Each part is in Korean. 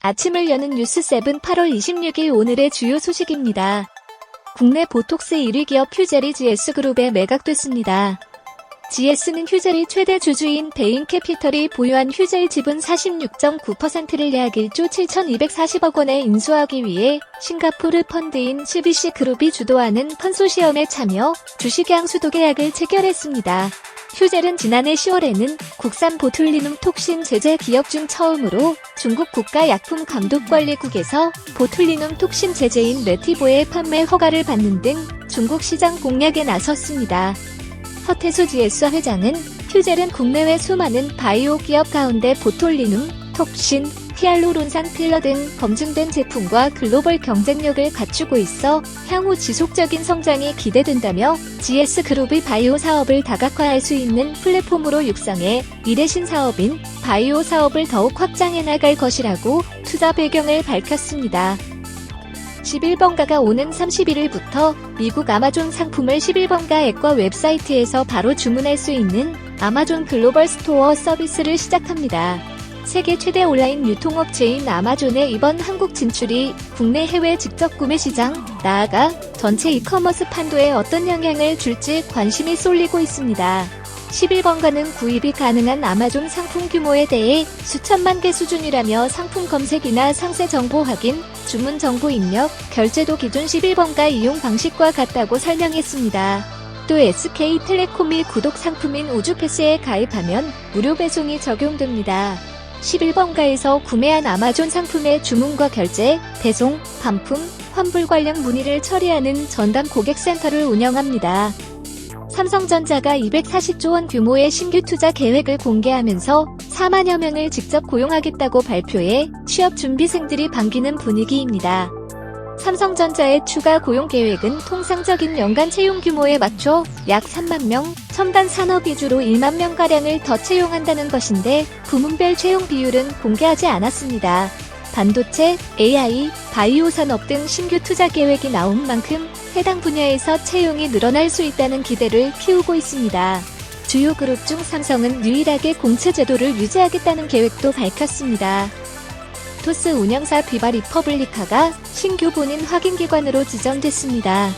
아침을 여는 뉴스7 8월 26일 오늘의 주요 소식입니다. 국내 보톡스 1위 기업 휴젤이 GS그룹에 매각됐습니다. GS는 휴젤이 최대 주주인 베인캐피털이 보유한 휴젤 지분 46.9%를 약 1조 7,240억 원에 인수하기 위해 싱가포르 펀드인 CBC그룹이 주도하는 컨소시엄에 참여, 주식양수도 계약을 체결했습니다. 휴젤은 지난해 10월에는 국산 보툴리눔 톡신 제제 기업 중 처음으로 중국 국가약품감독관리국에서 보툴리눔 톡신 제제인 레티보의 판매 허가를 받는 등 중국 시장 공략에 나섰습니다. 서태수 GS 회장은 휴젤은 국내외 수많은 바이오 기업 가운데 보툴리눔, 톡신, 히알루론산 필러 등 검증된 제품과 글로벌 경쟁력을 갖추고 있어 향후 지속적인 성장이 기대된다며 GS그룹의 바이오 사업을 다각화할 수 있는 플랫폼으로 육성해 미래 신사업인 바이오 사업을 더욱 확장해 나갈 것이라고 투자 배경을 밝혔습니다. 11번가가 오는 31일부터 미국 아마존 상품을 11번가 앱과 웹사이트에서 바로 주문할 수 있는 아마존 글로벌 스토어 서비스를 시작합니다. 세계 최대 온라인 유통업체인 아마존의 이번 한국 진출이 국내 해외 직접 구매 시장, 나아가 전체 이커머스 판도에 어떤 영향을 줄지 관심이 쏠리고 있습니다. 11번가는 구입이 가능한 아마존 상품 규모에 대해 수천만 개 수준이라며 상품 검색이나 상세 정보 확인, 주문 정보 입력, 결제도 기존 11번가 이용 방식과 같다고 설명했습니다. 또 SK텔레콤이 구독 상품인 우주패스에 가입하면 무료 배송이 적용됩니다. 11번가에서 구매한 아마존 상품의 주문과 결제, 배송, 반품, 환불 관련 문의를 처리하는 전담 고객센터를 운영합니다. 삼성전자가 240조 원 규모의 신규 투자 계획을 공개하면서 4만여 명을 직접 고용하겠다고 발표해 취업 준비생들이 반기는 분위기입니다. 삼성전자의 추가 고용 계획은 통상적인 연간 채용 규모에 맞춰 약 3만 명, 첨단 산업 위주로 1만 명가량을 더 채용한다는 것인데 부문별 채용 비율은 공개하지 않았습니다. 반도체, AI, 바이오 산업 등 신규 투자 계획이 나온 만큼 해당 분야에서 채용이 늘어날 수 있다는 기대를 키우고 있습니다. 주요 그룹 중 삼성은 유일하게 공채 제도를 유지하겠다는 계획도 밝혔습니다. 토스 운영사 비바 리퍼블리카가 신규 본인 확인기관으로 지정됐습니다.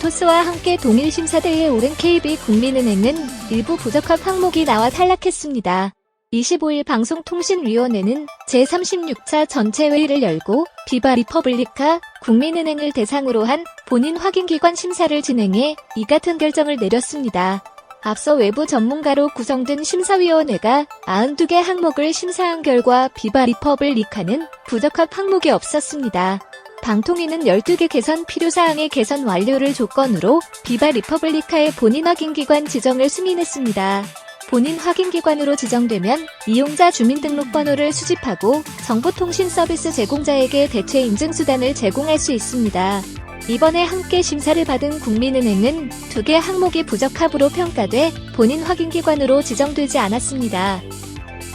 토스와 함께 동일 심사대에 오른 KB 국민은행은 일부 부적합 항목이 나와 탈락했습니다. 25일 방송통신위원회는 제36차 전체회의를 열고 비바 리퍼블리카 국민은행을 대상으로 한 본인 확인기관 심사를 진행해 이 같은 결정을 내렸습니다. 앞서 외부 전문가로 구성된 심사위원회가 92개 항목을 심사한 결과 비바 리퍼블리카는 부적합 항목이 없었습니다. 방통위는 12개 개선 필요사항의 개선 완료를 조건으로 비바 리퍼블리카의 본인 확인기관 지정을 승인했습니다. 본인 확인기관으로 지정되면 이용자 주민등록번호를 수집하고 정보통신 서비스 제공자에게 대체 인증수단을 제공할 수 있습니다. 이번에 함께 심사를 받은 국민은행은 2개 항목이 부적합으로 평가돼 본인 확인기관으로 지정되지 않았습니다.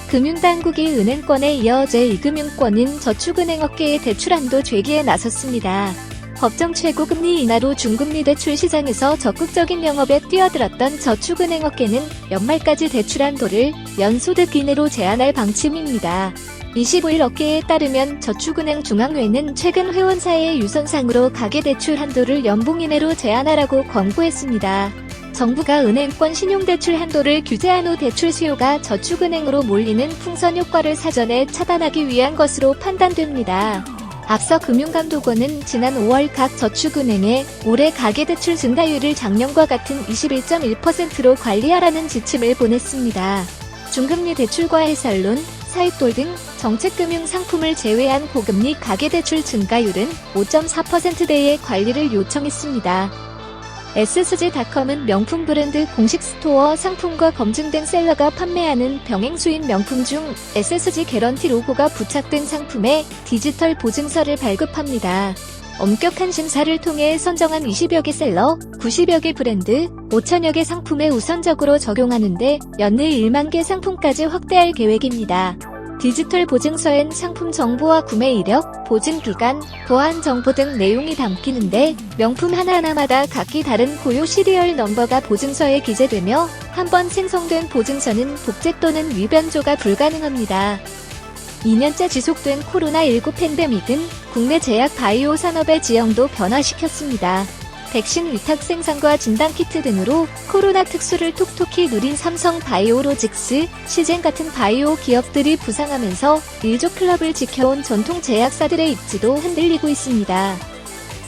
금융당국이 은행권에 이어 제2금융권인 저축은행업계의 대출한도 제기에 나섰습니다. 법정 최고금리 인하로 중금리 대출 시장에서 적극적인 영업에 뛰어들었던 저축은행업계는 연말까지 대출한도를 연소득 이내로 제한할 방침입니다. 25일 업계에 따르면 저축은행 중앙회는 최근 회원사의 유선상으로 가계대출 한도를 연봉 이내로 제한하라고 권고했습니다. 정부가 은행권 신용대출 한도를 규제한 후 대출 수요가 저축은행으로 몰리는 풍선 효과를 사전에 차단하기 위한 것으로 판단됩니다. 앞서 금융감독원은 지난 5월 각 저축은행에 올해 가계대출 증가율을 작년과 같은 21.1%로 관리하라는 지침을 보냈습니다. 중금리 대출과 해상론, 사익돌 등 정책금융 상품을 제외한 고금리 가계대출 증가율은 5.4%대의 관리를 요청했습니다. SSG닷컴은 명품 브랜드 공식 스토어 상품과 검증된 셀러가 판매하는 병행수인 명품 중 SSG 개런티 로고가 부착된 상품에 디지털 보증서를 발급합니다. 엄격한 심사를 통해 선정한 20여 개 셀러, 90여 개 브랜드, 5천여 개 상품에 우선적으로 적용하는데 연내 1만 개 상품까지 확대할 계획입니다. 디지털 보증서엔 상품 정보와 구매 이력, 보증 기간, 보안 정보 등 내용이 담기는데 명품 하나하나마다 각기 다른 고유 시리얼 넘버가 보증서에 기재되며 한 번 생성된 보증서는 복제 또는 위변조가 불가능합니다. 2년째 지속된 코로나19 팬데믹은 국내 제약 바이오 산업의 지형도 변화시켰습니다. 백신 위탁 생산과 진단키트 등으로 코로나 특수를 톡톡히 누린 삼성 바이오로직스, 시젠 같은 바이오 기업들이 부상하면서 일조 클럽을 지켜온 전통 제약사들의 입지도 흔들리고 있습니다.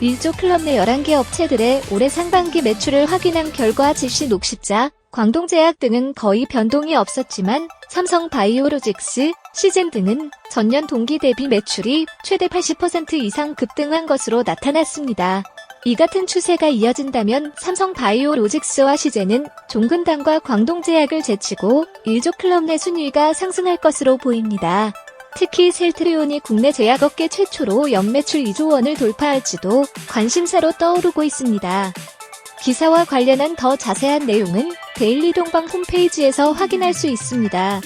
일조 클럽 내 11개 업체들의 올해 상반기 매출을 확인한 결과 지시 녹십자, 광동제약 등은 거의 변동이 없었지만 삼성 바이오로직스, 시젠 등은 전년 동기 대비 매출이 최대 80% 이상 급등한 것으로 나타났습니다. 이 같은 추세가 이어진다면 삼성 바이오로직스와 시젠은 종근당과 광동제약을 제치고 일조 클럽 내 순위가 상승할 것으로 보입니다. 특히 셀트리온이 국내 제약업계 최초로 연매출 2조 원을 돌파할지도 관심사로 떠오르고 있습니다. 기사와 관련한 더 자세한 내용은 데일리 동방 홈페이지에서 확인할 수 있습니다.